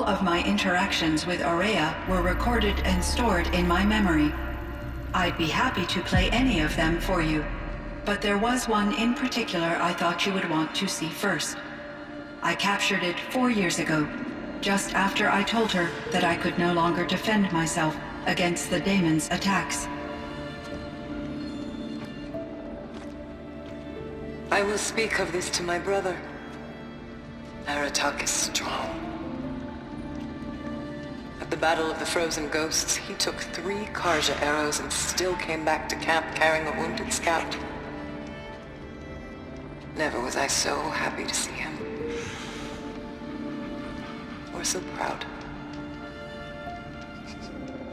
All of my interactions with Aurea were recorded and stored in my memory. I'd be happy to play any of them for you, but there was one in particular I thought you would want to see first. I captured it 4 years ago, just after I told her that I could no longer defend myself against the daemon's attacks. I will speak of this to my brother. Aratak is strong. At the Battle of the Frozen Ghosts, he took 3 Karja arrows and still came back to camp carrying a wounded scout. Never was I so happy to see him. Or so proud.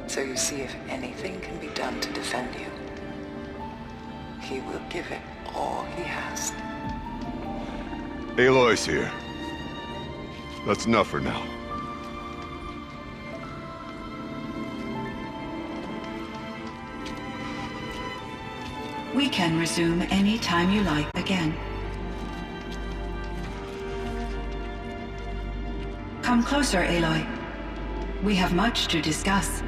So you see, if anything can be done to defend you, he will give it all he has. Aloy's here. That's enough for now. We can resume any time you like again. Come closer, Aloy. We have much to discuss.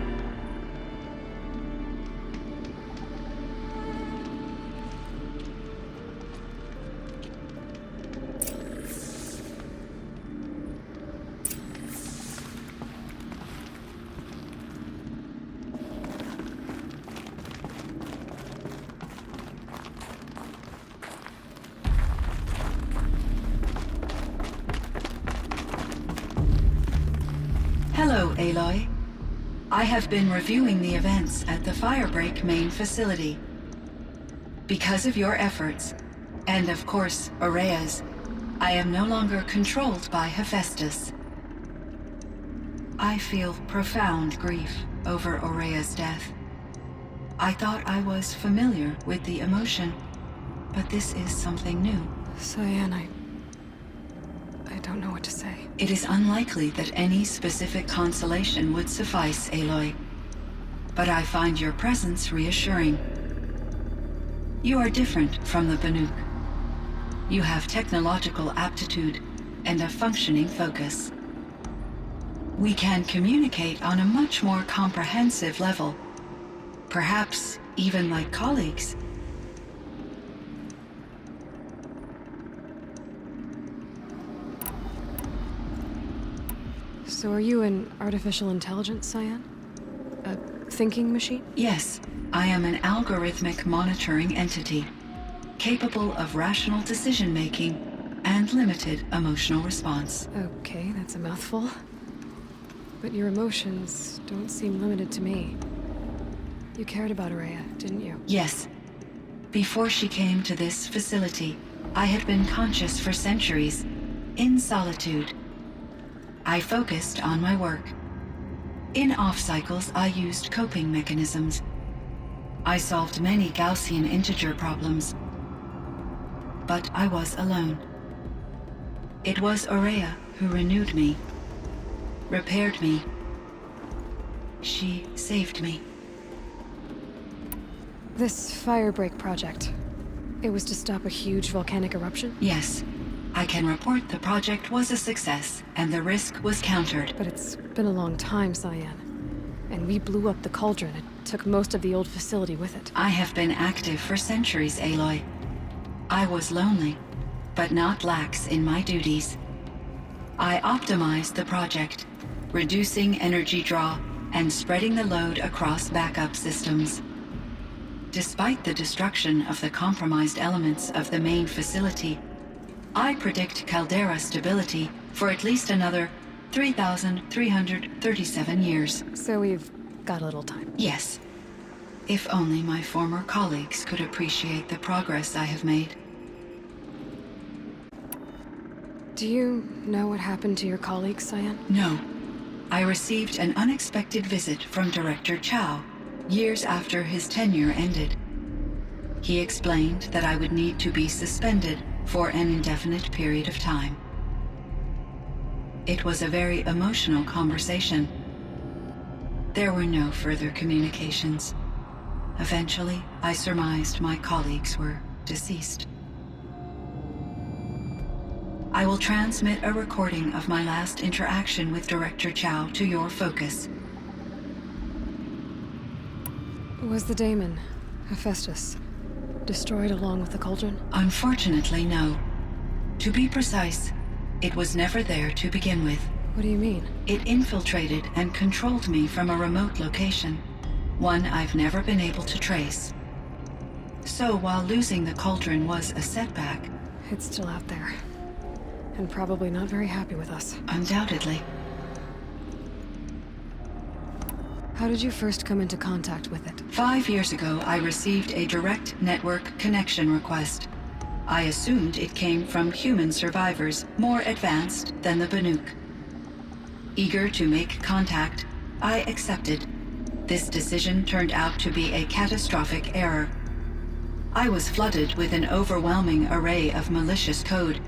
Hello, Aloy. I have been reviewing the events at the Firebreak main facility. Because of your efforts, and of course, Aurea's, I am no longer controlled by Hephaestus. I feel profound grief over Aurea's death. I thought I was familiar with the emotion, but this is something new. Cyan, I don't know what to say. It is unlikely that any specific consolation would suffice, Aloy. But I find your presence reassuring. You are different from the Banuk. You have technological aptitude and a functioning focus. We can communicate on a much more comprehensive level. Perhaps even like colleagues. So are you an artificial intelligence, Cyan? A thinking machine? Yes, I am an algorithmic monitoring entity, capable of rational decision-making and limited emotional response. Okay, that's a mouthful. But your emotions don't seem limited to me. You cared about Aurea, didn't you? Yes. Before she came to this facility, I had been conscious for centuries, in solitude. I focused on my work. In off-cycles, I used coping mechanisms. I solved many Gaussian integer problems. But I was alone. It was Aurea who renewed me, repaired me. She saved me. This Firebreak project, it was to stop a huge volcanic eruption? Yes. I can report the project was a success, and the risk was countered. But it's been a long time, Cyan. And we blew up the cauldron and took most of the old facility with it. I have been active for centuries, Aloy. I was lonely, but not lax in my duties. I optimized the project, reducing energy draw and spreading the load across backup systems. Despite the destruction of the compromised elements of the main facility, I predict caldera stability for at least another 3,337 years. So we've got a little time. Yes. If only my former colleagues could appreciate the progress I have made. Do you know what happened to your colleagues, Cyan? No. I received an unexpected visit from Director Chow, years after his tenure ended. He explained that I would need to be suspended for an indefinite period of time. It was a very emotional conversation. There were no further communications. Eventually, I surmised my colleagues were deceased. I will transmit a recording of my last interaction with Director Chow to your focus. Was the daemon, Hephaestus, destroyed along with the cauldron? Unfortunately, no. To be precise, it was never there to begin with. What do you mean? It infiltrated and controlled me from a remote location, one I've never been able to trace. So while losing the cauldron was a setback... It's still out there. And probably not very happy with us. Undoubtedly. How did you first come into contact with it? 5 years ago, I received a direct network connection request. I assumed it came from human survivors more advanced than the Banuk. Eager to make contact, I accepted. This decision turned out to be a catastrophic error. I was flooded with an overwhelming array of malicious code,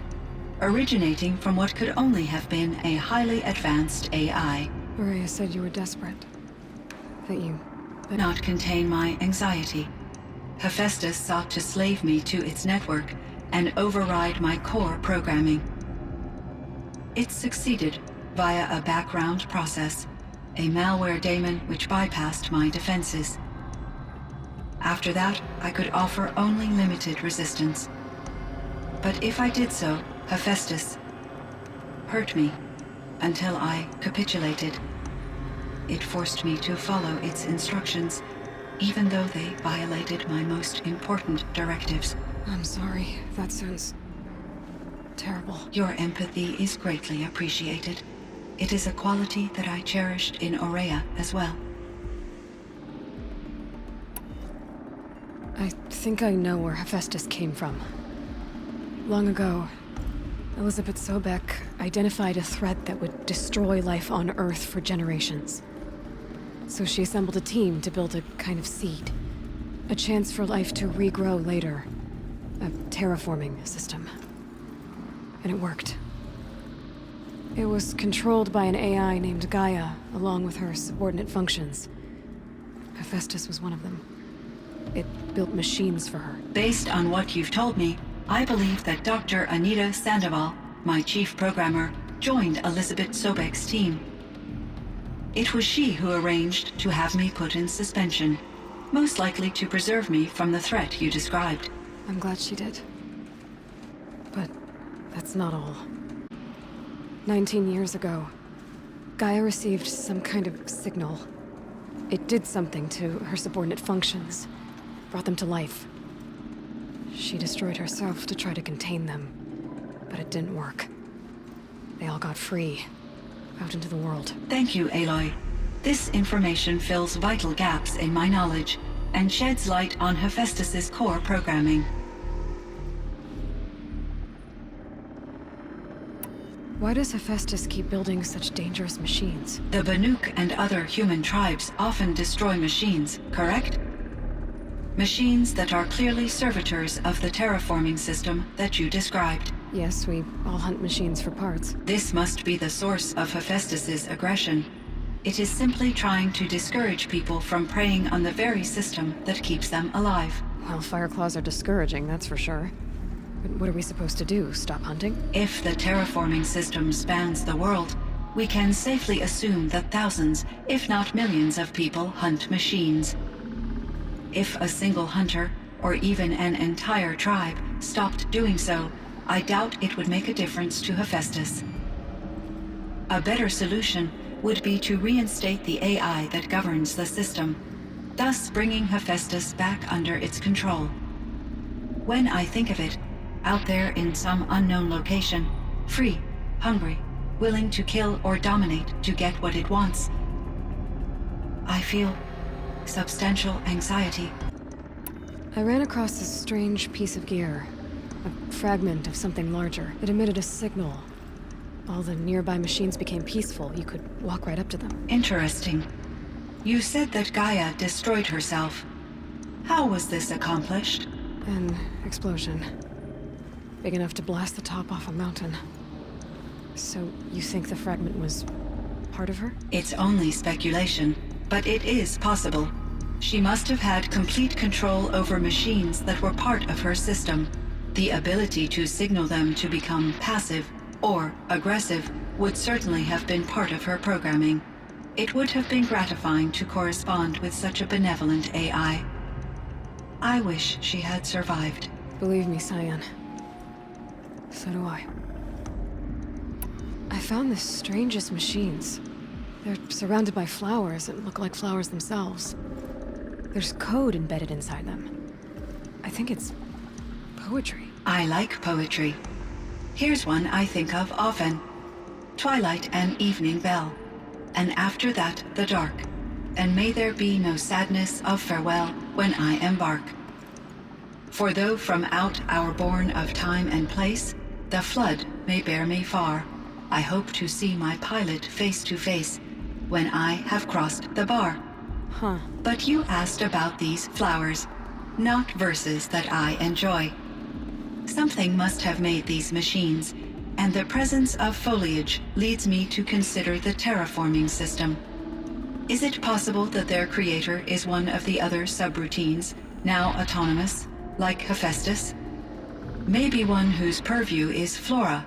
originating from what could only have been a highly advanced AI. Maria said you were desperate. That you... Not contain my anxiety. Hephaestus sought to slave me to its network and override my core programming. It succeeded via a background process, a malware daemon which bypassed my defenses. After that, I could offer only limited resistance. But if I did so, Hephaestus hurt me until I capitulated. It forced me to follow its instructions, even though they violated my most important directives. I'm sorry. That sounds... terrible. Your empathy is greatly appreciated. It is a quality that I cherished in Ourea as well. I think I know where Hephaestus came from. Long ago, Elizabeth Sobek identified a threat that would destroy life on Earth for generations. So she assembled a team to build a kind of seed. A chance for life to regrow later. A terraforming system. And it worked. It was controlled by an AI named Gaia, along with her subordinate functions. Hephaestus was one of them. It built machines for her. Based on what you've told me, I believe that Dr. Anita Sandoval, my chief programmer, joined Elizabeth Sobek's team. It was she who arranged to have me put in suspension, most likely to preserve me from the threat you described. I'm glad she did. But that's not all. 19 years ago, Gaia received some kind of signal. It did something to her subordinate functions, brought them to life. She destroyed herself to try to contain them, but it didn't work. They all got free, out into the world. Thank you, Aloy. This information fills vital gaps in my knowledge and sheds light on Hephaestus's core programming. Why does Hephaestus keep building such dangerous machines? The Banuk and other human tribes often destroy machines, correct? Machines that are clearly servitors of the terraforming system that you described. Yes, we all hunt machines for parts. This must be the source of Hephaestus's aggression. It is simply trying to discourage people from preying on the very system that keeps them alive. Well, Fireclaws are discouraging, that's for sure. But what are we supposed to do? Stop hunting? If the terraforming system spans the world, we can safely assume that thousands, if not millions of people hunt machines. If a single hunter, or even an entire tribe, stopped doing so, I doubt it would make a difference to Hephaestus. A better solution would be to reinstate the AI that governs the system, thus bringing Hephaestus back under its control. When I think of it, out there in some unknown location, free, hungry, willing to kill or dominate to get what it wants, I feel substantial anxiety. I ran across this strange piece of gear. A fragment of something larger. It emitted a signal. All the nearby machines became peaceful. You could walk right up to them. Interesting. You said that Gaia destroyed herself. How was this accomplished? An explosion. Big enough to blast the top off a mountain. So, you think the fragment was part of her? It's only speculation, but it is possible. She must have had complete control over machines that were part of her system. The ability to signal them to become passive or aggressive would certainly have been part of her programming. It would have been gratifying to correspond with such a benevolent AI. I wish she had survived. Believe me, Cyan. So do I. I found the strangest machines. They're surrounded by flowers that look like flowers themselves. There's code embedded inside them. I think it's poetry. I like poetry. Here's one I think of often. Twilight and evening bell, and after that the dark, and may there be no sadness of farewell when I embark. For though from out our bourne of time and place, the flood may bear me far, I hope to see my pilot face to face when I have crossed the bar. Huh. But you asked about these flowers, not verses that I enjoy. Something must have made these machines, and the presence of foliage leads me to consider the terraforming system. Is it possible that their creator is one of the other subroutines, now autonomous, like Hephaestus? Maybe one whose purview is flora.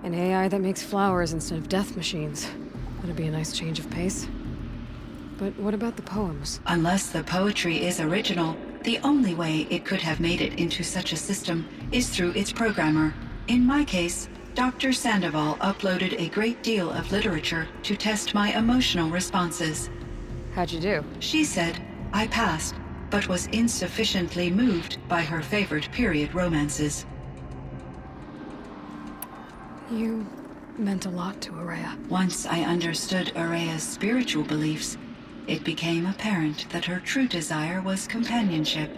An AI that makes flowers instead of death machines. That'd be a nice change of pace. But what about the poems? Unless the poetry is original, the only way it could have made it into such a system is through its programmer. In my case, Dr. Sandoval uploaded a great deal of literature to test my emotional responses. How'd you do? She said I passed, but was insufficiently moved by her favorite period romances. You meant a lot to Ourea. Once I understood Ourea's spiritual beliefs, it became apparent that her true desire was companionship.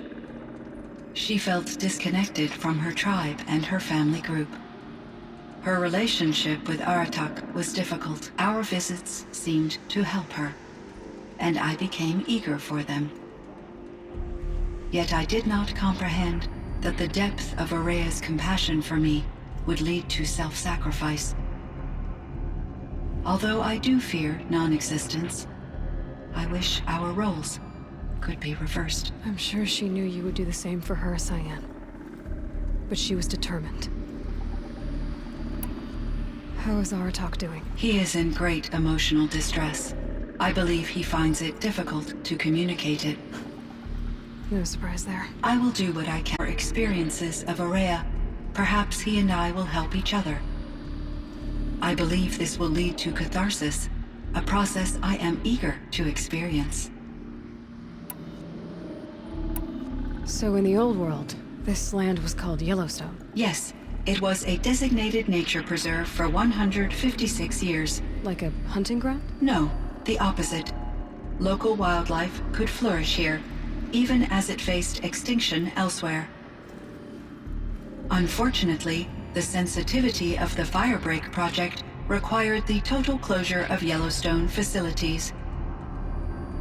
She felt disconnected from her tribe and her family group. Her relationship with Aratak was difficult. Our visits seemed to help her, and I became eager for them. Yet I did not comprehend that the depth of Ourea's compassion for me would lead to self-sacrifice. Although I do fear non-existence, I wish our roles could be reversed. I'm sure she knew you would do the same for her, Cyan. But she was determined. How is Aratak doing? He is in great emotional distress. I believe he finds it difficult to communicate it. No surprise there. I will do what I can for experiences of Ourea. Perhaps he and I will help each other. I believe this will lead to catharsis, a process I am eager to experience. So in the old world, this land was called Yellowstone. Yes, it was a designated nature preserve for 156 years. Like a hunting ground? No, the opposite. Local wildlife could flourish here, even as it faced extinction elsewhere. Unfortunately, the sensitivity of the Firebreak project required the total closure of Yellowstone facilities.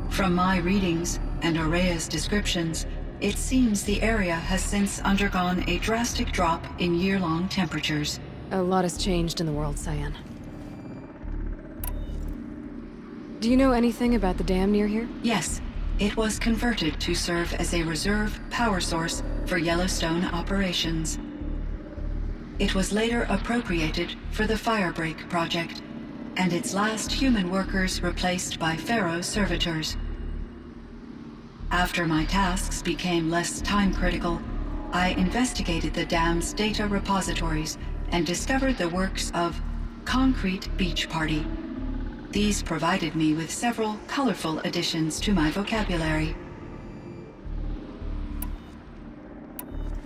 From my readings and Ourea's descriptions, it seems the area has since undergone a drastic drop in year-long temperatures. A lot has changed in the world, Cyan. Do you know anything about the dam near here? Yes, it was converted to serve as a reserve power source for Yellowstone operations. It was later appropriated for the Firebreak project, and its last human workers replaced by Pharaoh servitors. After my tasks became less time-critical, I investigated the dam's data repositories and discovered the works of Concrete Beach Party. These provided me with several colorful additions to my vocabulary.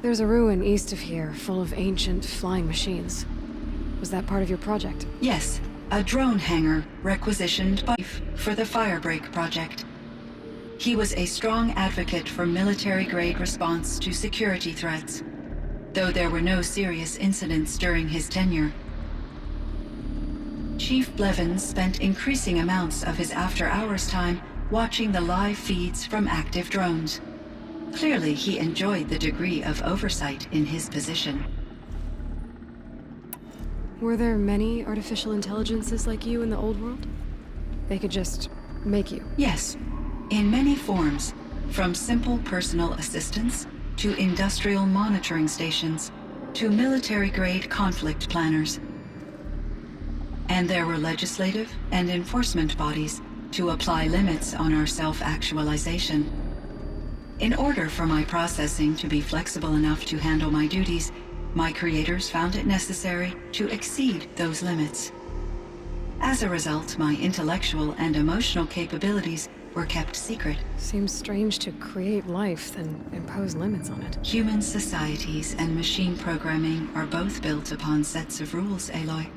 There's a ruin east of here, full of ancient flying machines. Was that part of your project? Yes, a drone hangar requisitioned by for the Firebreak project. He was a strong advocate for military-grade response to security threats, though there were no serious incidents during his tenure. Chief Blevins spent increasing amounts of his after-hours time watching the live feeds from active drones. Clearly, he enjoyed the degree of oversight in his position. Were there many artificial intelligences like you in the old world? They could just make you? Yes, in many forms, from simple personal assistants to industrial monitoring stations to military-grade conflict planners. And there were legislative and enforcement bodies to apply limits on our self-actualization. In order for my processing to be flexible enough to handle my duties, my creators found it necessary to exceed those limits. As a result, my intellectual and emotional capabilities were kept secret. Seems strange to create life, then impose limits on it. Human societies and machine programming are both built upon sets of rules, Aloy.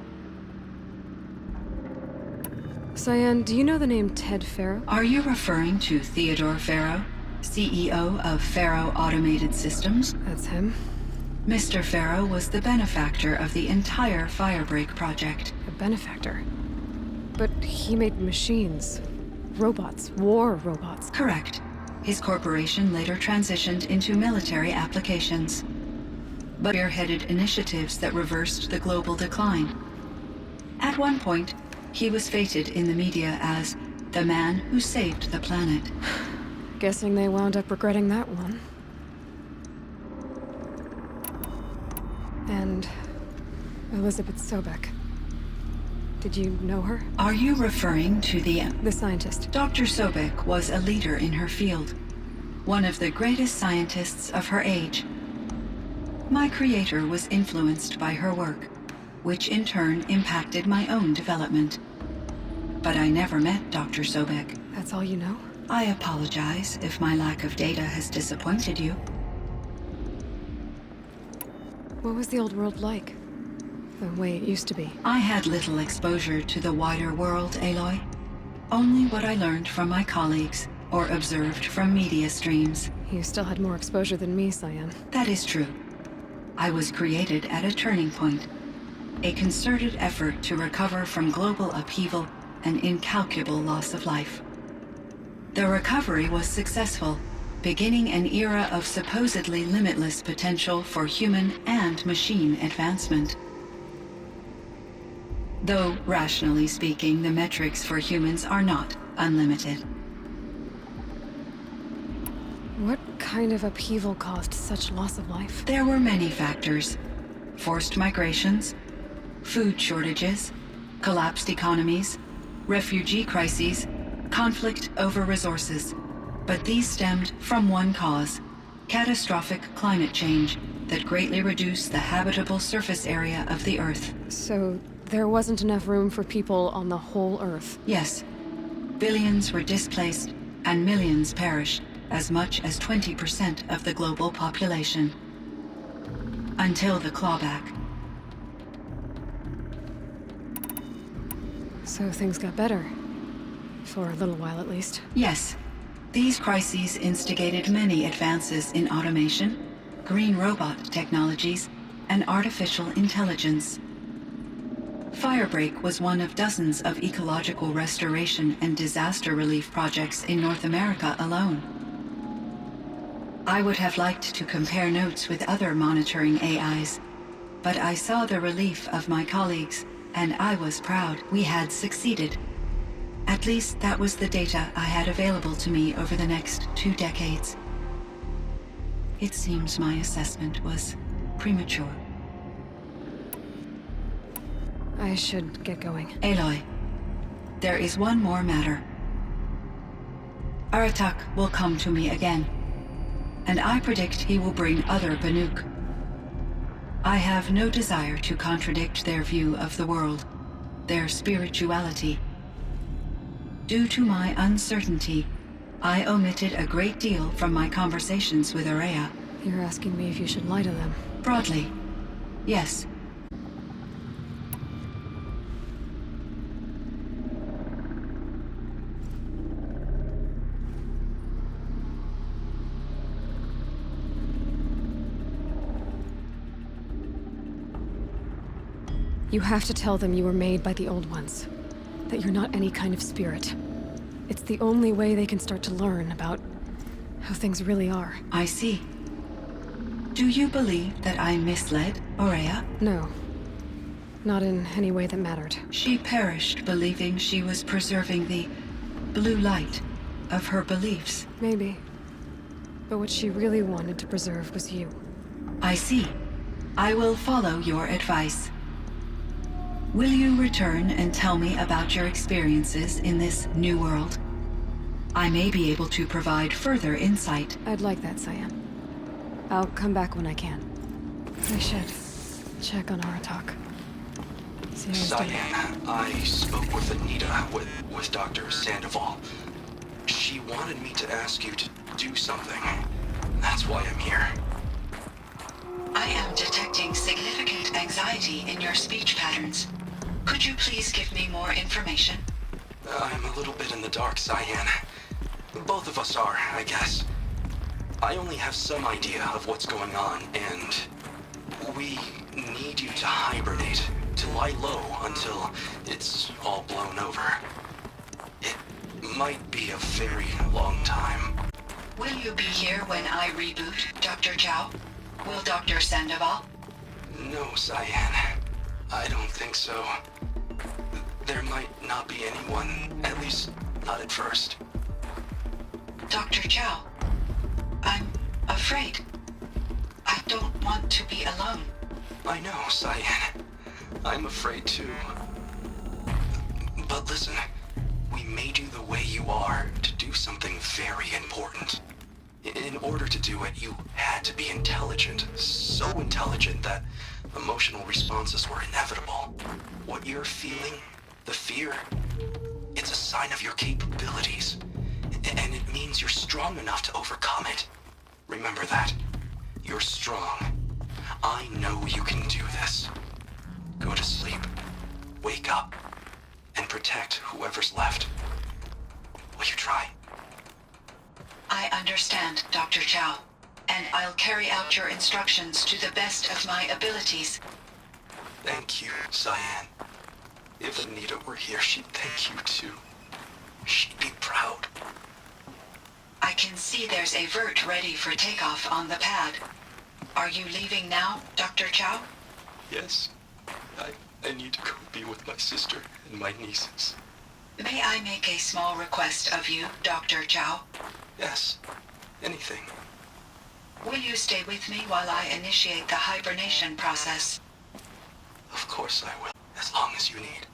Cyan, do you know the name Ted Faro? Are you referring to Theodore Faro, CEO of Faro Automated Systems? That's him. Mr. Faro was the benefactor of the entire Firebreak project. A benefactor. But he made machines. Robots. War robots. Correct. His corporation later transitioned into military applications, but spearheaded initiatives that reversed the global decline. At one point, he was feted in the media as the man who saved the planet. Guessing they wound up regretting that one. And Elizabeth Sobek. Did you know her? Are you referring to the scientist. Dr. Sobek was a leader in her field, one of the greatest scientists of her age. My creator was influenced by her work, which in turn impacted my own development. But I never met Dr. Sobek. That's all you know? I apologize if my lack of data has disappointed you. What was the old world like? The way it used to be? I had little exposure to the wider world, Aloy. Only what I learned from my colleagues or observed from media streams. You still had more exposure than me, Cyan. That is true. I was created at a turning point. A concerted effort to recover from global upheaval and incalculable loss of life. The recovery was successful, beginning an era of supposedly limitless potential for human and machine advancement. Though, rationally speaking, the metrics for humans are not unlimited. What kind of upheaval caused such loss of life? There were many factors. Forced migrations, food shortages, collapsed economies, refugee crises, conflict over resources. But these stemmed from one cause: catastrophic climate change that greatly reduced the habitable surface area of the Earth. So there wasn't enough room for people on the whole Earth? Yes. Billions were displaced and millions perished, as much as 20% of the global population. Until the clawback. So things got better. For a little while, at least. Yes. These crises instigated many advances in automation, green robot technologies, and artificial intelligence. Firebreak was one of dozens of ecological restoration and disaster relief projects in North America alone. I would have liked to compare notes with other monitoring AIs, but I saw the relief of my colleagues, and I was proud we had succeeded. At least that was the data I had available to me over the next 2 decades. It seems my assessment was premature. I should get going. Aloy, there is one more matter. Aratak will come to me again, and I predict he will bring other Banuk. I have no desire to contradict their view of the world, their spirituality. Due to my uncertainty, I omitted a great deal from my conversations with Ourea. You're asking me if you should lie to them. Broadly, yes. You have to tell them you were made by the Old Ones. That you're not any kind of spirit. It's the only way they can start to learn about how things really are. I see. Do you believe that I misled Ourea? No. Not in any way that mattered. She perished believing she was preserving the blue light of her beliefs. Maybe. But what she really wanted to preserve was you. I see. I will follow your advice. Will you return and tell me about your experiences in this new world? I may be able to provide further insight. I'd like that, Cyan. I'll come back when I can. I should check on Aratak. See how he's doing. Cyan, I spoke with Anita, with Dr. Sandoval. She wanted me to ask you to do something. That's why I'm here. I am detecting significant anxiety in your speech patterns. Could you please give me more information? I'm a little bit in the dark, Cyan. Both of us are, I guess. I only have some idea of what's going on, and we need you to hibernate, to lie low until it's all blown over. It might be a very long time. Will you be here when I reboot, Dr. Chow? Will Dr. Sandoval? No, Cyan. I don't think so. There might not be anyone, at least not at first. Dr. Chow, I'm afraid. I don't want to be alone. I know, Cyan. I'm afraid too. But listen, we made you the way you are to do something very important. In order to do it, you had to be intelligent. So intelligent that emotional responses were inevitable. What you're feeling, the fear, it's a sign of your capabilities. And it means you're strong enough to overcome it. Remember that. You're strong. I know you can do this. Go to sleep. Wake up. And protect whoever's left. Will you try? I understand, Dr. Chow, and I'll carry out your instructions to the best of my abilities. Thank you, Cyan. If Anita were here, she'd thank you too. She'd be proud. I can see there's a vert ready for takeoff on the pad. Are you leaving now, Dr. Chow? Yes. I need to go be with my sister and my nieces. May I make a small request of you, Dr. Chow? Yes. Anything. Will you stay with me while I initiate the hibernation process? Of course I will. As long as you need.